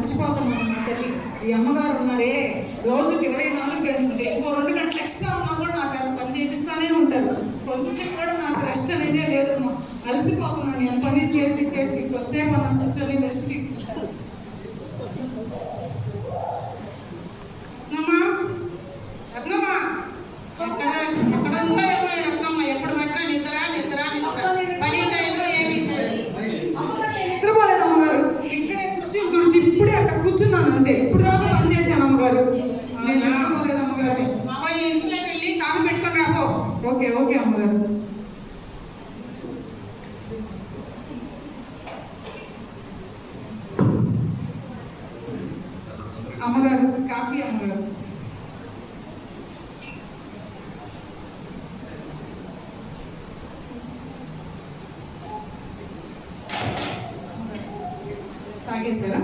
చచ్చిపోతున్నాను నా తల్లి. ఈ అమ్మగారు ఉన్నారే, రోజుకి 24 గంటలు, ఇంకో 2 గంటలు ఎక్స్ట్రా ఉన్నా కూడా నా చేత పని చేపిస్తూనే ఉంటారు. కొంచెం కూడా నాకు రెస్ట్ అనేదే లేదమ్మా. అలసిపోతున్నాను నేను పని చేసి చేసి. కొద్దిసేపు అన్న కూర్చొని రెస్ట్ తీసుకుంటాను. నిద్రపోలేదు అమ్మగారు. ఇక్కడే కూర్చొని తుడిచి ఇప్పుడే అట్ట కూర్చున్నాను అంతే. ఇప్పుడు దాకా పని చేశాను అమ్మగారు. నేను నిద్రపోలేదు అమ్మగారు. ఇంట్లోకి వెళ్ళి కాఫీ పెట్టుకొని రాపో. ఓకే ఓకే అమ్మగారు. అమ్మగారు కాఫీ అమ్మగారు. తాగేశారా?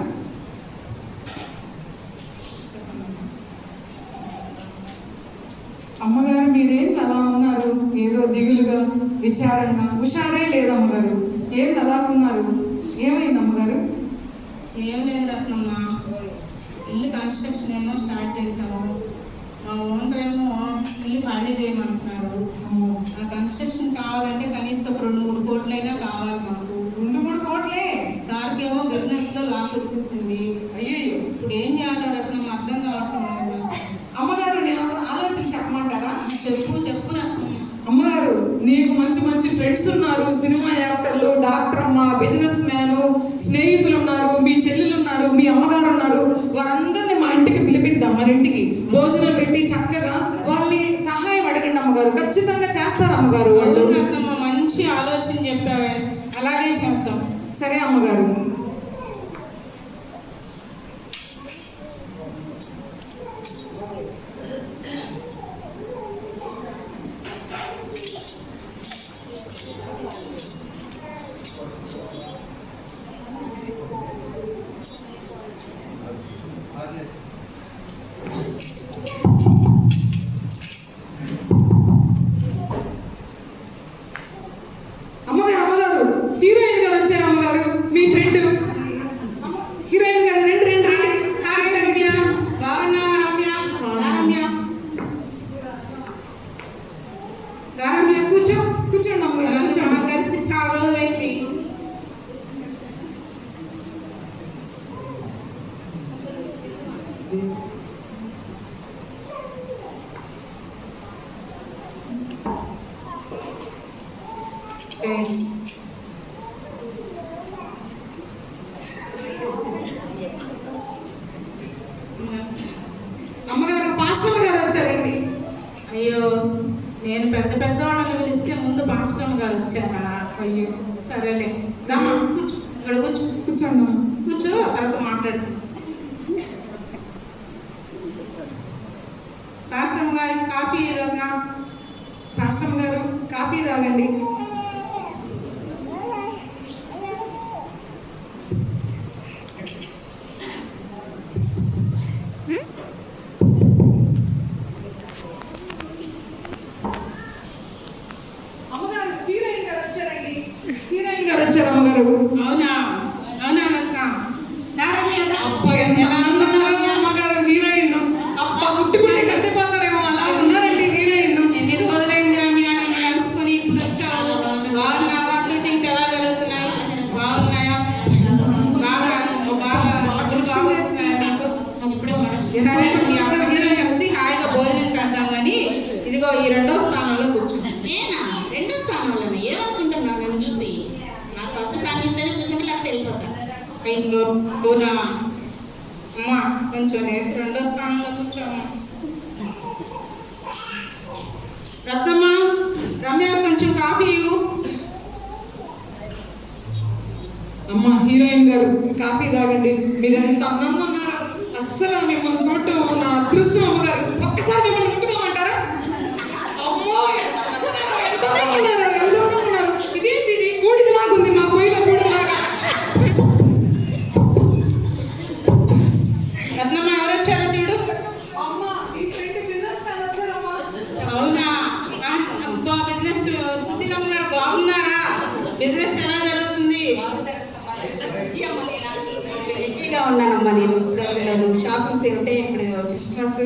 అమ్మగారు మీరేం అలా ఉన్నారు? ఏదో దిగులుగా విచారంగా. హుషారే లేదమ్మగారు. ఏం అలా ఉన్నారు? ఏమైంది అమ్మగారు? ఏం లేదు రత్నమ్మ, ఇల్లు కన్స్ట్రక్షన్ ఏమో స్టార్ట్ చేసాము. మా ఓనర్ ఏమో ఇల్లు ఖాళీ చేయమంటున్నారు. ఆ కన్స్ట్రక్షన్ కావాలంటే కనీసం ఒక 2-3 కోట్లైనా కావాలి మాకు. 2-3 కోట్లే? సార్కి ఏమో బిజినెస్లో లాస్ వచ్చేసింది. అయ్యో, ఇప్పుడు ఏం చేయాలో రత్నం అర్థం కావట్లేదు. అమ్మగారు నేను ఒక ఆలోచన చెప్పమంటారా? చెప్పు రత్నం. అమ్మగారు నీకు మంచి మంచి ఫ్రెండ్స్ ఉన్నారు, సినిమా యాక్టర్లు, డాక్టర్ అమ్మ, బిజినెస్ మ్యాన్, స్నేహితులు ఉన్నారు, మీ చెల్లెలు ఉన్నారు, మీ అమ్మగారు ఉన్నారు. వారందరినీ మా ఇంటికి పిలిపిద్దాం. మన ఇంటికి భోజనం పెట్టి చక్కగా వాళ్ళని సహాయం అడగండి అమ్మగారు. ఖచ్చితంగా చేస్తారు అమ్మగారు వాళ్ళు. రత్నమ్మ మంచి ఆలోచన చెప్పావే, అలాగే చేద్దాం. సరే అమ్మగారు. అమ్మగారు హీరోయిన్ గారు వచ్చారు అమ్మగారు. మీ ఫ్రెండ్ హీరోయిన్ గారు రండి. బాగున్నావా రమ్య? రమ్య కూర్చోండి అమ్మగారు. కూర్చోండి. కలిసి చాలా రోజులైంది. అమ్మగారు పాస్టర్ గారు వచ్చారండి. అయ్యో, నేను పెద్ద వాళ్ళని పిలిస్తే ముందు పాస్టర్ గారు వచ్చారా? అయ్యో సరేలే, కూర్చో. ఇక్కడ కూర్చోండి. కూర్చో, తర్వాత మాట్లాడుతున్నాం. పాస్టర్ గారికి కాఫీ ఇవ్వగా. పాస్టర్ గారు కాఫీ తాగండి. అమ్మగారు హీరోయిన్ గారు వచ్చారండి. హీరోయిన్ గారు వచ్చారు అమ్మగారు. అవునా రత్న? అమ్మగారు హీరోయిన్ అప్ప ముట్టుకుంటే కట్టిపోతారేమో అలా ఉన్నారండి హీరోయిన్. ఎన్ని రోజులైంది రమ్య నేను కలుసుకొని ఇప్పుడు వచ్చావు. బాగున్నావా? షూటింగ్స్ ఎలా జరుగుతున్నాయి? బాగున్నాయా? బాగా సరే, అందరం కలిసి హాయిగా భోజనం చేద్దాం. కానీ ఇదిగో ఈ 2వ స్థానంలో కూర్చుంటాం. నేనా 2వ స్థానంలో? ఏమనుకుంటున్నాను నన్ను చూసి? నాకు ఫస్ట్ స్థానం ఇస్తేనే కూర్చుంటే లేకపోతే వెళ్ళిపోతాను. అయ్యో పోదా అమ్మా, కొంచెం 2వ స్థానంలో కూర్చోమ్మా. రత్నమ్మ, రమ్య కొంచెం కాఫీ ఇవ్వు. అమ్మ హీరోయిన్ గారు కాఫీ తాగండి. మీరు ఎంత అందంగా ఉన్నారు. అస్సలు మిమ్మల్ని చూడటం నా అదృష్టం అమ్మగారు. ఒక్కసారి మిమ్మల్ని ముట్టుకోమంటారా? అమ్మో ఎంత అందంగా ఉన్నారు. ఇదేంటి ఇది? బూడిదలాగా ఉంది. మా పొయ్యిలో బూడిదలాగా. రత్నమ్మ ఎవరు వచ్చారో చూడు. అవునా? బిజినెస్ సుశీలమ్మ గారు బాగున్నారా? బిజినెస్ ఎలా జరుగుతుంది? ఉన్నానమ్మా. నేను ఇప్పుడు షాపింగ్స్ ఉంటే ఇప్పుడు క్రిస్మస్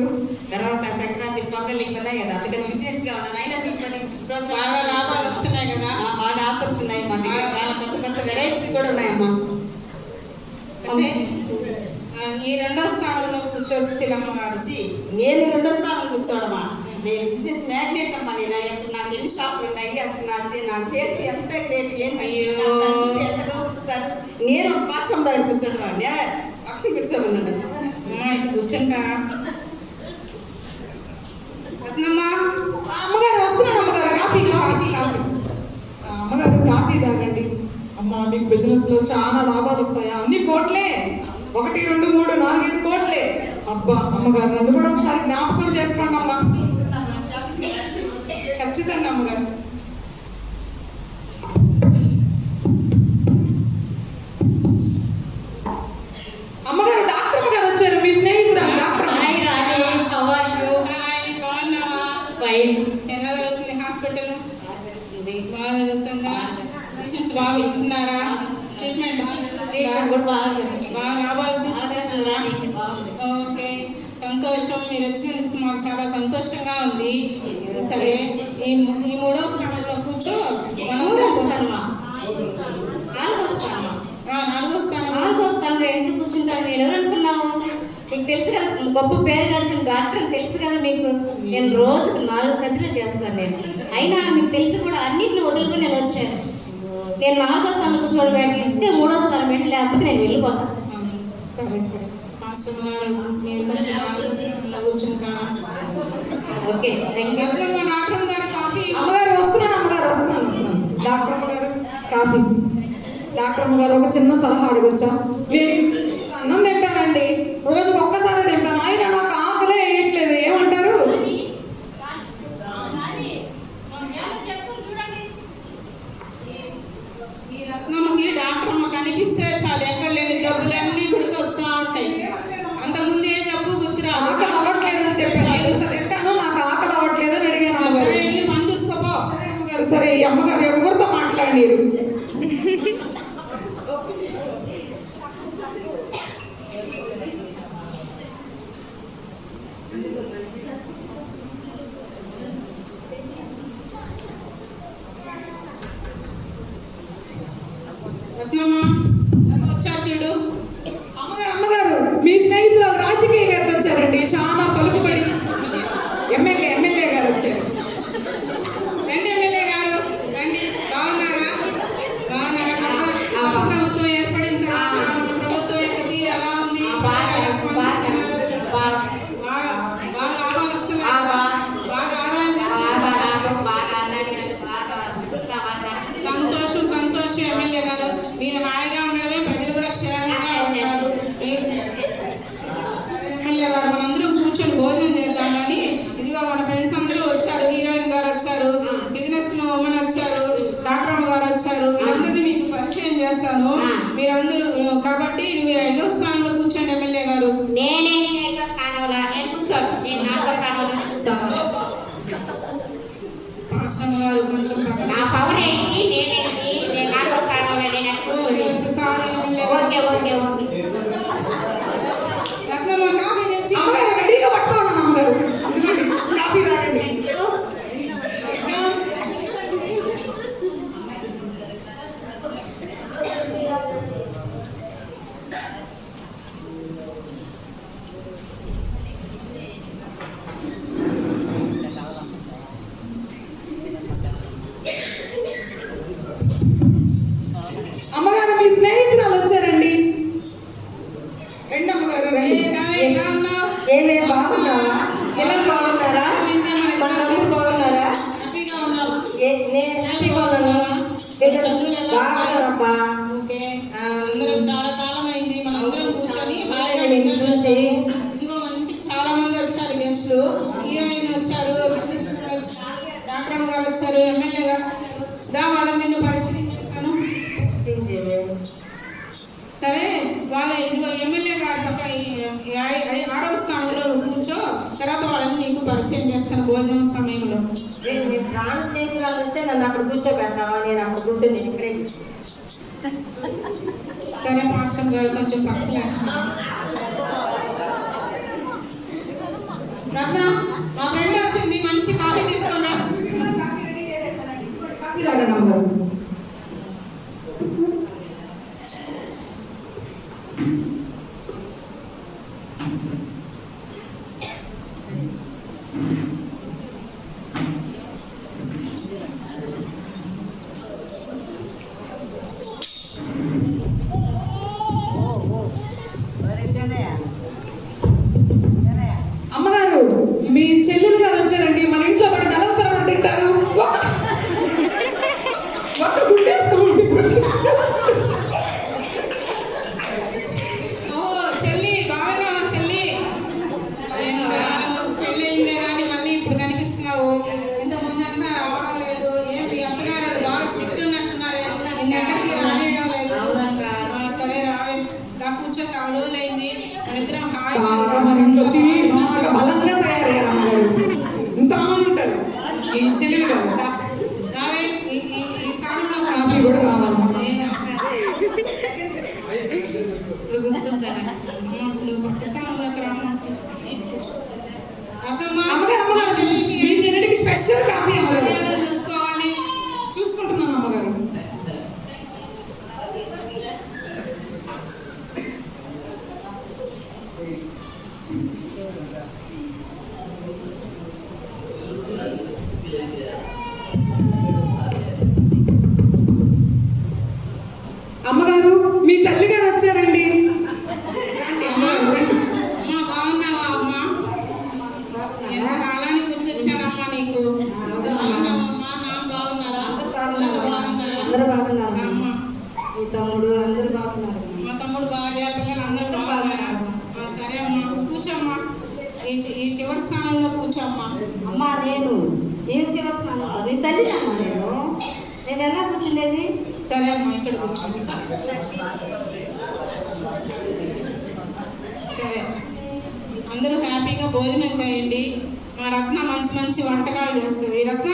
తర్వాత సంక్రాంతి పొంగల్ ఉన్నాయి కదా, అందుకని బిజినెస్గా ఉన్నాను. అయినా మీకు మరి బాగా లాభాలు వస్తున్నాయి కదా. బాగా ఆఫర్స్ ఉన్నాయి మా దగ్గర, చాలా కొత్త కొత్త వెరైటీస్ కూడా ఉన్నాయమ్మా. అంటే ఈ రెండో స్థానంలో కూర్చోవచ్చు శిలమ్మ గారు. నేను రెండో స్థానం కూర్చోవడమా? నేను బిజినెస్ మ్యాగ్నెట్ అమ్మా. నాకు ఎన్ని షాపులు ఉన్నాయి, అసలు నా సేల్స్ ఎంత గ్రేట్, ఎంత గౌరవిస్తారు. నేను పాసం దగ్గర కూర్చోవడమా? నెవర్ పక్షి కూర్చోమన్నాడు. ఇటు కూర్చుంటారా రత్నమ్మా? అమ్మగారు వస్తున్నాను అమ్మగారు. కాఫీ కాఫీ కాఫీ అమ్మగారు కాఫీ తాగండి. అమ్మ మీకు బిజినెస్ లో చాలా లాభాలు వస్తాయా? అన్ని కోట్లే, 1 2 3 4 5 కోట్లే. అబ్బా అమ్మగారు నన్ను కూడా ఒకసారి జ్ఞాపకం చేసుకోండి అమ్మా. ఖచ్చితంగా అమ్మగారు. అమ్మగారు డాక్టర్ అమ్మగారు వచ్చారు, మీ స్నేహితురాలు డాక్టర్ అమ్మ. Hi Rani, how are you? Hi, బాగున్నావా? ఫైన్. ఎలా జరుగుతుంది హాస్పిటల్? బాగా జరుగుతుందా? మెడిసిన్స్ బాగా ఇస్తున్నారా? ట్రీట్మెంట్ కూడా బాగా జరుగుతుంది. బాగా లాభాలు రాణి, ఓకే, సంతోషం. మీరు వచ్చినందుకు మాకు చాలా సంతోషంగా ఉంది. సరే, ఈ మూడవ స్థానంలో కూర్చో. మనం నాలుగో స్థానమా? నాలుగో స్థానం. నాలుగో స్థానంలో ఎందుకు కూర్చుంటాను? నేను ఎవరు అనుకున్నావు? నీకు తెలుసు కదా, గొప్ప పేరు వచ్చిన డాక్టర్ అని తెలుసు కదా మీకు. నేను రోజుకు 4 సర్జరీలు చేస్తాను నేను. అయినా మీకు తెలిసి కూడా అన్నింటిని వదులుకొని నేను వచ్చాను. నేను 4వ స్థానం కూర్చోవడం ఇస్తే 3వ స్థానం ఏంటి, లేకపోతే నేను వెళ్ళిపోతాను. సరే సరే మాస్టర్ గారు, మీరు కొంచెం నాలుగో స్థానంలో కూర్చుంటారా? Okay, thank you. Ratnamma, doctor గారు కాఫీ. అమ్మగారు వస్తున్నాను అమ్మగారు, వస్తున్నాను. డాక్టర్ అమ్మగారు కాఫీ. డాక్టర్ అమ్మగారు ఒక చిన్న సలహా అడగొచ్చా? నేను అన్నం తింటానండి, రోజుకు ఒక్కసారి తింటాను, ఆయన నాకు ఆకలే వేయట్లేదు, ఏమంటారు? రత్నమ్మకి డాక్టర్ అమ్మ కనిపిస్తే చాలు ఎక్కడ లేని జబ్బులన్నీ గుర్తొస్తూ ఉంటాయి. అంతకుముందు ఏ జబ్బు గుర్తురాదు. ఆకలి అవ్వట్లేదని చెప్పాను, ఎంత తింటానో నాకు ఆకలి అవ్వట్లేదని అడిగాను అమ్మగారు. సరే, వెళ్ళి పని చూసుకోపో. అమ్మగారు సరే, ఈ అమ్మగారు ఎవరితో మాట్లాడినారు? రత్నమ్మ వచ్చారు చూడు. అమ్మగారు అమ్మగారు మీ స్నేహితురాలు రాజకీయవేత్త వచ్చారండి, చాలా పలుకుబడి ఎమ్మెల్యే గారు వచ్చారు. రండి ఎమ్మెల్యే గారు, రండి. బాగున్నారా? కొత్త ప్రభుత్వం ఏర్పడిన తర్వాత మన ప్రభుత్వం యొక్క తీరు ఎలా ఉంది? బాగా స్పందిస్తున్నారు? బాగా లాభాలు వస్తున్నాయి? బాగా ఆదాయాలు? సంతోషం సంతోషం ఎమ్మెల్యే గారు. మీరు హాయిగా ఉండడమే, ప్రజలు కూడా క్షేమంగా ఉంటారు. ఎమ్మెల్యే గారు, మనందరం కూర్చొని భోజనం చేద్దాం. కానీ ఇదిగో మన ఫ్రెండ్స్ అందరూ వచ్చారు. హీరోయిన్ గారు వచ్చారు, బిజినెస్ ఉమెన్ వచ్చారు, డాక్టర్ అమ్మ గారు వచ్చారు. వీళ్ళందరినీ మీకు పరిచయం చేస్తాను. మీరందరూ కాబట్టి 5వ స్థానంలో కూర్చోండి ఎమ్మెల్యే గారు. నేనే 5వ స్థానంలో, నేను కూర్చోను. నేను 4వ స్థానంలోనే కూర్చోను. మాస్టర్ గారు కొంచెం నా పవర్ ఏంటి, నేనేంటి, నేను 4వ స్థానంలో, నేను ఎక్కడ ఒకసారి MLA okay okay okay. Ratnamma coffee తెచ్చి. అమ్మగారు రెడీగా పట్టుకోన్నాను అమ్మగారు, ఇదిగోండి కాఫీ తాగండి. అమ్మగారు మీ స్నేహితురాలు వచ్చారండి. రండి అమ్మగారు రండి. ఎలా ఉన్నావు? ఏమే బాగున్నావా? ఎలా బాగున్నారా? మన తమ్ముడు బాగున్నారా? హ్యాపీగా ఉన్నావు? నేను హ్యాపీగా ఉన్నాను. చదువులు ఎలా బాగున్నారబ్బా. ఓకే, అందరం చాలా కాలం అయింది మనం అందరం కూర్చొని బాగా నేను డిన్నర్ చూసి. చేసాము. ఇదిగో మన ఇంటికి చాలా మంది వచ్చారు గెస్టులు. హీరోయిన్ వచ్చారు, డాక్టర్ అమ్మ గారు వచ్చారు, ఎమ్మెల్యే గారు. వాళ్ళని నిన్ను పరిచయం చేస్తాను. సరే, వాళ్ళ ఇదిగో ఎమ్మెల్యే గారి పక్క 6వ స్థానంలో నువ్వు కూర్చో. తర్వాత వాళ్ళని నీకు పరిచయం చేస్తాను భోజనం సమయంలో. నీ ప్రాణ స్నేహితురాలు వస్తే నన్ను అక్కడ కూర్చోబెడతావా? నేను అక్కడ కూర్చొని నేను ఇక్కడే సరే మాస్టర్ గారు కొంచెం పక్కకు లేస్తాను. రత్న, మా ఫ్రెండ్ వచ్చింది, మంచి కాఫీ తీసుకున్నా. కాఫీ తాగండి అమ్మగారు. అమ్మగారు, మీ చెల్లెలు గారు వచ్చారండి. మన ఇంట్లో పడి నెలల తరబడి తింటారు. ఒక్క గుడ్డేస్తూ ఉంటుంది. ఓ చెల్లి, బాగున్నావా చెల్లి? పెళ్ళయిందే కానీ మళ్ళీ ఇప్పుడు కనిపిస్తున్నావు. ఇంత ముందంతా రావడం లేదు. ఏం మీ అత్తగారు బాగా స్ట్రిక్ట్ ఉన్నట్టున్నారే, నిన్న ఎక్కడికి రానియడం లేదు. సరే రావే, దా కూర్చో, చాలా రోజులైంది. మన ఇద్దరం బాగా మన ఇంట్లో తిని బాగా బలంగా తయారయ్యారు అమ్మగారు. ఇంత ఉంటారు ఈ చెల్లెలు గారు. రావే, ఈ స్థానంలో కాఫీ కూడా కావాలి. నువ్వు పక్క స్థానంలోకి రామ్మా. అమ్మగారు, అమ్మగారు, మీ చెల్లెలికి స్పెషల్ కాఫీ అమ్మగారు. చూసుకోవాలి. చూసుకుంటున్నాను అమ్మగారు. అమ్మగారు, మీ తల్లి గారు వచ్చారండి. రండి అమ్మగారు, రండి. అమ్మా, బాగున్నావా అమ్మా? ఎంత కాలానికి గుర్తొచ్చానమ్మా నీకు. బాగున్నావమ్మా? నాన్న బాగున్నారా? పిల్లలు బాగున్నారా? అందరూ బాగున్నారు. అమ్మా, మీ తమ్ముడు అందరూ బాగున్నారు. మా తమ్ముడు భార్య పిల్లలు అందరూ బాగున్నారా? సరే అమ్మా, కూర్చోమ్మా. ఈ చివరి స్థానంలో కూర్చోమ్మా. అమ్మా, నేను చివరిస్తాను. నీ తల్లి అమ్మా. నేను ఎలా కూర్చునేది? సరే అమ్మా, ఇక్కడ కూర్చో. సరే, అందరూ హ్యాపీగా భోజనం చేయండి. మా రత్న మంచి మంచి వంటకాలు చేస్తుంది. రత్న,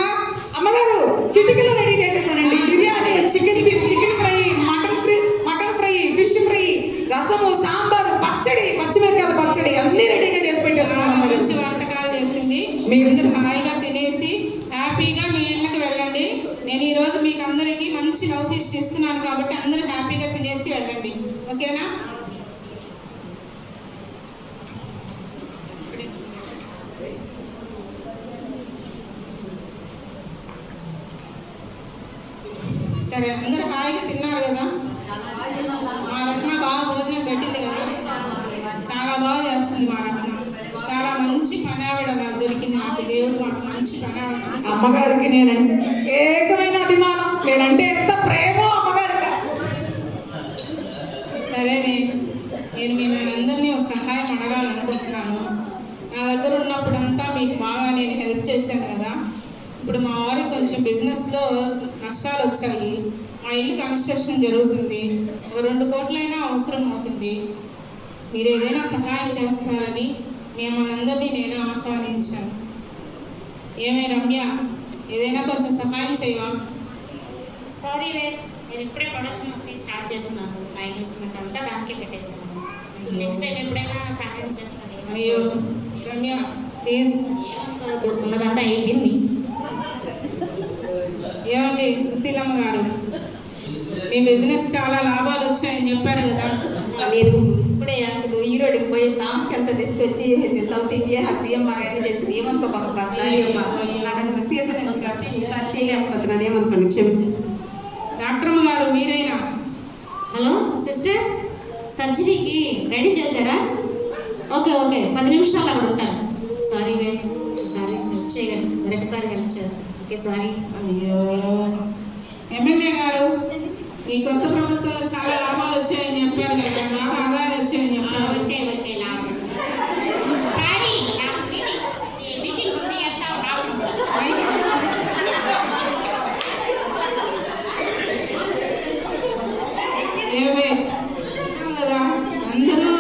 అమ్మగారు, చిటికలు రెడీ చేసేసానండి. Biryani, chicken fry, mutton fry, fish fry, రసము, సాంబారు, పచ్చడి, పచ్చిమిరకాయల పచ్చడి అన్ని రెడీగా చేసి పెట్టేస్తున్నాను. మంచి వంటకాలు చేసింది. మీరు అందరూ హాయిగా తినేసి హ్యాపీగా మీ ఇళ్ళకి వెళ్ళండి. నేను ఈరోజు మీకు అందరికీ మంచి లవ్ ఫీస్ట్ ఇస్తున్నాను కాబట్టి అందరూ హ్యాపీగా తినేసి వెళ్ళండి. ఓకేనా? సరే, అందరూ హాయిగా తిన్నారు కదా? మా రత్న బాగా భోజనం పెట్టింది కదా? చాలా బాగా చేస్తుంది మా రత్న. చాలా మంచి పనావిడ నాకు దొరికింది. నాకు దేవుడు మాకు మంచి పనావిడ. అమ్మగారికి నేను ఏకమైన అభిమానం. నేనంటే ఎంత ప్రేమో అమ్మగారికి. సరే, నేను మిమ్మల్ని అందరినీ ఒక సహాయం అడగాలనుకుంటున్నాను. నా దగ్గర ఉన్నప్పుడంతా మీకు బాగా నేను హెల్ప్ చేశాను కదా. ఇప్పుడు మా వారికి కొంచెం బిజినెస్లో నష్టాలు వచ్చాయి. మా ఇల్లు కన్స్ట్రక్షన్ జరుగుతుంది. ఒక 2 కోట్లైనా అవసరం అవుతుంది. మీరు ఏదైనా సహాయం చేస్తారని మిమ్మల్ని అందరినీ నేను ఆహ్వానించాను. ఏమే రమ్య, ఏదైనా కొంచెం సహాయం చేయవా? సారీ నేను ఇప్పుడే ప్రొడక్షన్ ఒకటి స్టార్ట్ చేస్తున్నాను. నా ఇన్వెస్ట్మెంట్ అంతా దానికే పెట్టేశాను. నెక్స్ట్ టైం ఎప్పుడైనా సహాయం చేస్తాను. అయ్యో రమ్య, ప్లీజ్. ఏమంతా ఉన్నదంతా అయిపోయింది. ఏమండి సుశీలమ్మ గారు, మీ బిజినెస్ చాలా లాభాలు వచ్చాయని చెప్పారు కదా. నేను ఇప్పుడే అసలు ఈరోడికి పోయి సాంకి అంతా తీసుకొచ్చి సౌత్ ఇండియా సీఎంఆర్ అన్ని చేసింది. ఏమనుకో బాబా, సారీ అమ్మా, నాకు అందులో సీజన్ ఉంది కాబట్టి ఈసారి చేయలేకపోతున్నాను. ఏమనుకోండి, క్షమించండి. డాక్టర్ గారు మీరైనా? హలో సిస్టర్, సర్జరీకి రెడీ చేశారా? ఓకే 10 నిమిషాలు అక్కడ ఉంటాను. సారీ సారీ హెల్ప్ చేయగలను. మరొకసారి హెల్ప్ చేస్తాను. Okay sorry. అయ్యో ఎమ్మెల్యే గారు, ఈ కొత్త ప్రభుత్వంలో చాలా లాభాలు వచ్చాయని చెప్పారు కదా, బాగా ఆదాయాలు వచ్చాయని చెప్పారు. వచ్చాయి లాభం వచ్చాయి. సారీ, నాకు మీటింగ్ వచ్చింది. మీటింగ్ ఉంది, ఎంత ఆఫీస్కి. ఏమే కదా, అందరూ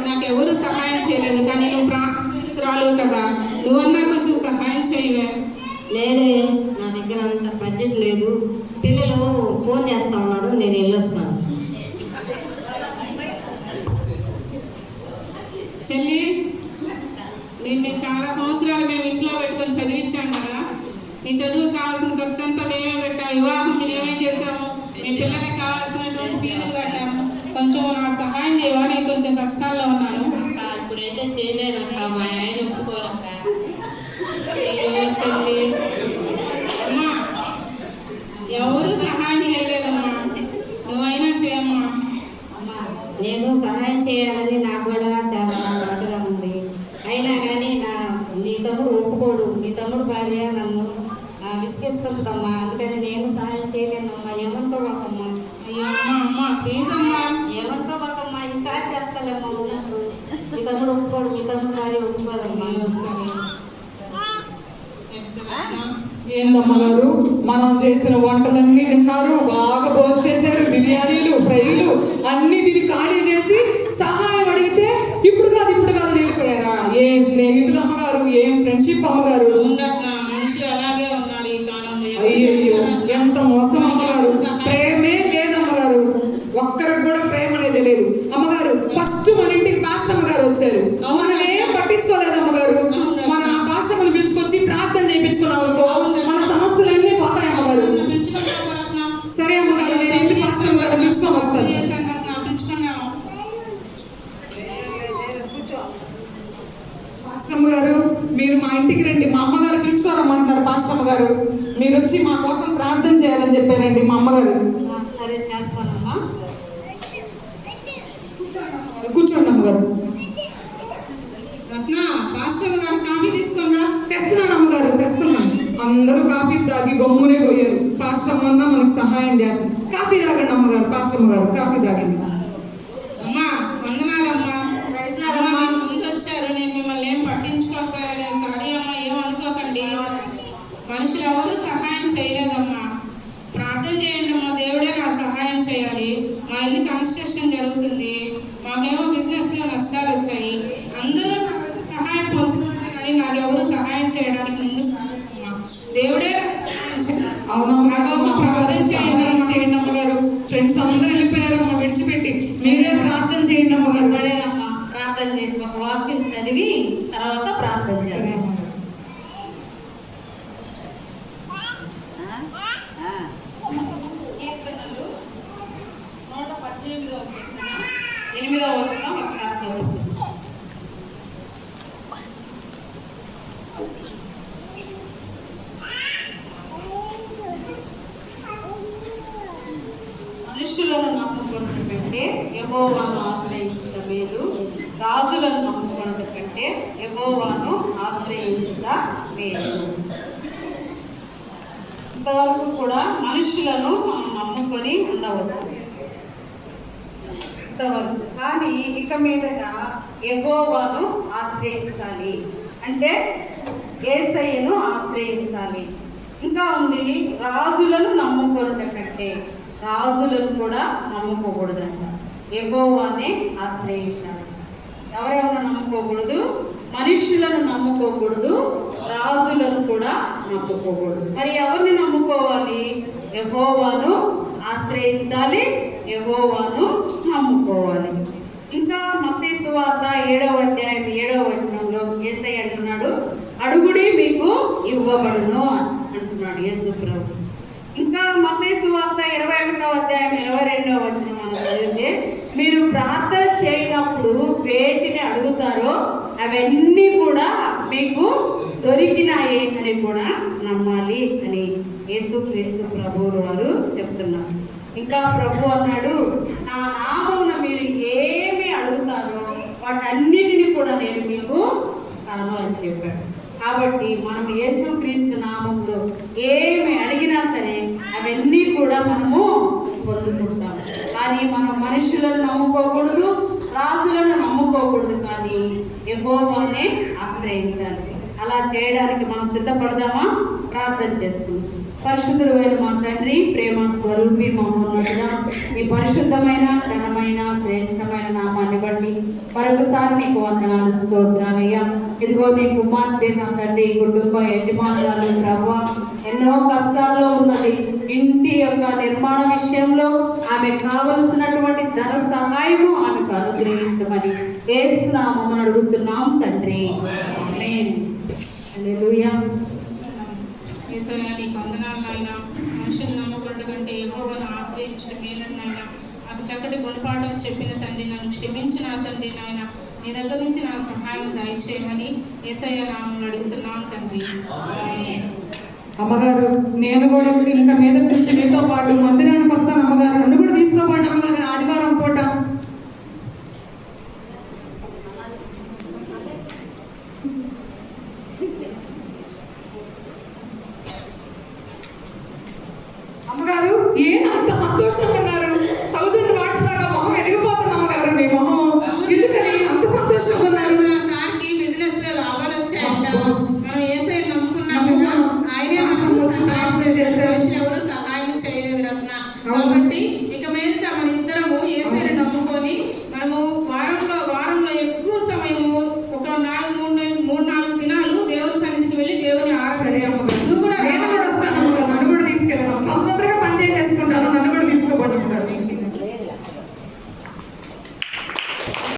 నాకు ఎవరు సహాయం చేయలేదు, కానీ నువ్వు ప్రాణితురాలు కదా, నువ్వన్నా కొంచెం సహాయం చేయవే. లేదే, నా దగ్గర అంత బడ్జెట్ లేదు. పిల్లలు ఫోన్ చేస్తా ఉన్నారు, నేను వెళ్ళొస్తాను. చెల్లి నిన్ను చాలా సంవత్సరాలు మేము ఇంట్లో పెట్టుకొని చదివించాం కదా, నీ చదువుకు కావాల్సిన ఖర్చు అంతా మేమే పెట్టాము, వివాహం మేమే చేసాము, మీ పిల్లలకి కావాల్సినటువంటి ఫీజులు కట్టాము. కొంచెం నాకు సహాయం చేయవా? నేను కొంచెం కష్టాల్లో ఉన్నాను. అక్క ఇప్పుడైతే చేయలేనక్క, మా ఆయన ఒప్పుకోరక్క. అయ్యో చెల్లి, అమ్మా ఎవరు సహాయం చేయలేదమ్మా, నువ్వైనా చేయమ్మా. అమ్మా నేను సహాయం చేయాలని నాకు కూడా చాలా బాధగా ఉంది. అయినా కానీ నీ తమ్ముడు ఒప్పుకోడు, నీ తమ్ముడు భార్య నన్ను విసిగిస్తుంటుందమ్మా. అందుకని నేను సహాయం చేయలేనమ్మా. ఏమనుకోబాకమ్మా. అయ్యో అమ్మా, అమ్మా ప్లీజ్ అమ్మా. ఏమనుకోబాకమ్మా, ఈసారి చేస్తాలేమ్మా ఉన్నప్పుడు. నీ తమ్ముడు ఒప్పుకోడు, మీ తమ్ముడు భార్య ఒప్పుకోదమ్మా. ఏందమ్మగారు, మనం చేసిన వంటలన్నీ తిన్నారు, బాగా భోజనం చేశారు, బిర్యానీలు ఫ్రైలు అన్నీ తిని ఖాళీ చేసి సహాయం అడిగితే ఇప్పుడు కాదు వెళ్ళిపోయారా? ఏం స్నేహితులు అమ్మగారు, ఏం ఫ్రెండ్షిప్ అమ్మగారు. ఉండట్నా, మనుషులు అలాగే ఉన్నారు ఈ కాలంలో. అయ్యో ఎంత మోసం అమ్మగారు, ప్రేమే లేదమ్మగారు, ఒక్కరికి కూడా ప్రేమ అనేది లేదు అమ్మగారు. ఫస్ట్ మన ఇంటికి పాస్టర్ అమ్మగారు వచ్చారు, మనం ఏం పట్టించుకోలేదు అమ్మగారు. మన ఆ పాస్టర్ అమ్మని పిలుచుకొచ్చి ప్రార్థన చేయించుకున్నాం అనుకో, మన సమస్యలన్నీ పోతాయి అమ్మగారు. సరే అమ్మగారు, నేను ఇంటికి పాస్టర్ అమ్మగారు పిలుచుకొని వస్తాను. పాస్టర్ అమ్మగారు మీరు మా ఇంటికి రండి, మా అమ్మగారు పిలుచుకోరమ్మంటున్నారు. పాస్టర్ అమ్మగారు మీరు వచ్చి మా కోసం ప్రార్థన చేయాలని చెప్పారండి మా అమ్మగారు. సరే చేస్తానమ్మా. కూర్చోండి అమ్మగారు. రత్న, పాస్టర్ గారు కాఫీ తీసుకున్నా. తెస్తున్నాను అమ్మగారు, తెస్తున్నాను. అందరూ కాఫీ తాగి గమ్మునే పోయారు. పాస్టర్ అమ్మన్నా మనకు సహాయం చేస్తుంది. కాఫీ తాగండి అమ్మగారు. పాస్టర్ అమ్మగారు కాఫీ తాగండి. అమ్మా వందనాలమ్మా. ముందు వచ్చారు, నేను మిమ్మల్ని ఏం పట్టించుకోకపోయాను. సారీ అమ్మా, ఏమనుకోకండి. మనుషులు ఎవరు సహాయం చేయలేదమ్మా. ప్రార్థన చేయండి అమ్మా, దేవుడే నా సహాయం చేయాలి. మా ఇల్లు కన్స్ట్రక్షన్ జరుగుతుంది, మాకేమో బిజినెస్లో నష్టాలు వచ్చాయి. అందరూ సహాయం పొందుతున్నారు కానీ నాకెవరు సహాయం చేయడానికి ముందు దేవుడే చేయండి అమ్మగారు. ఫ్రెండ్స్ అందరూ వెళ్ళిపోయారమ్మా విడిచిపెట్టి, మీరే ప్రార్థన చేయండి అమ్మగారు. సరేనమ్మా, ప్రార్థన చేసి ఒక వాక్యం చదివి తర్వాత ప్రార్థన సరే చేయాలి. అమ్మగారు. ఎనిమిదవ వచనం ఒకసారి చదువుకుందాం. మనుషులను నమ్ముకొనుట కంటే యెహోవాను ఆశ్రయించుట మేలు, రాజులను నమ్ముకొనుట కంటే యెహోవాను ఆశ్రయించుట మేలు. ఇంతవరకు కూడా మనుషులను మనం నమ్ముకొని ఉండవచ్చు ఇంతవరకు. కానీ ఇక మీదట యెహోవాను ఆశ్రయించాలి అంటే యేసయ్యను ఆశ్రయించాలి. ఇంకా ఉంది, రాజులను నమ్ముకొనుట కంటే, రాజులను కూడా నమ్ముకోకూడదంట, యెహోవానే ఆశ్రయించాలి. ఎవరెవరు నమ్ముకోకూడదు? మనుషులను నమ్ముకోకూడదు, రాజులను కూడా నమ్ముకోకూడదు. మరి ఎవరిని నమ్ముకోవాలి? యెహోవాను ఆశ్రయించాలి, యెహోవాను నమ్ముకోవాలి. ఇంకా మత్తయి సువార్త 7వ అధ్యాయం 7వ వచనంలో యేసయ్య అంటున్నాడు, అడుగుడి మీకు ఇవ్వబడును అంటున్నాడు యేసు ప్రభు. ఇంకా మత్తయి సువార్త 21వ అధ్యాయం 22వ వచనం మనం చదివితే, మీరు ప్రార్థన చేయనప్పుడు వేటిని అడుగుతారో అవన్నీ కూడా మీకు దొరికినాయి అని కూడా నమ్మాలి అని యేసుక్రీస్తు ప్రభువులు వారు చెప్తున్నారు. ఇంకా ప్రభు అన్నాడు, నా నామమున మీరు ఏమి అడుగుతారో వాటన్నిటిని కూడా నేను మీకు ఇస్తాను అని చెప్పాడు. కాబట్టి మనం యేసుక్రీస్తు నామంలో ఏమి అడిగినా సరే అవన్నీ కూడా మనము పొందుకుంటాం. కానీ మనం మనుషులను నమ్ముకోకూడదు, రాజులను నమ్ముకోకూడదు, కానీ యెహోవానే ఆశ్రయించాలి. అలా చేయడానికి మనం సిద్ధపడదామా? ప్రార్థన చేసుకుందాం. పరిశుద్ధుడు అయిన మా తండ్రి, ప్రేమ స్వరూపి, మహోన్నతుడా, ఈ పరిశుద్ధమైన ఘనమైన శ్రేష్టమైన నామాన్ని బట్టి మరొకసారి నీకు వందనాలు, స్తోత్రాలయ్యా. ఇదిగో నీ కుమార్తె నా తండ్రి, కుటుంబ యజమానురాలు ప్రభువా, ఎన్నో కష్టాల్లో ఉన్నది. ఇంటి యొక్క నిర్మాణ విషయంలో ఆమె కావలసినటువంటి ధన సహాయము ఆమెకు అనుగ్రహించమని యేసు నామమున అడుగుచున్నాం తండ్రి. ఆమేన్. హల్లెలూయా. యేసయ్యా నీకు వందనాలు నాయన. మనుషులు నమ్ముకున్నట్టు కంటే యెహోవాను ఆశ్రయించడం మేలని నాయన. నాకు చక్కటి గుణపాఠం చెప్పిన తండ్రి, నన్ను క్షమించిన తండ్రి నాయన. నీ దగ్గర నుంచి నా సహాయం దయచేయమని యేసయ్య నామమున అడుగుతున్నాం తండ్రి. ఆమేన్. అమ్మగారు, నేను కూడా ఇంకా మీద నుంచి మీతో పాటు మందిరానికి వస్తాను అమ్మగారు. నన్ను కూడా తీసుకోపోండి అమ్మగారు.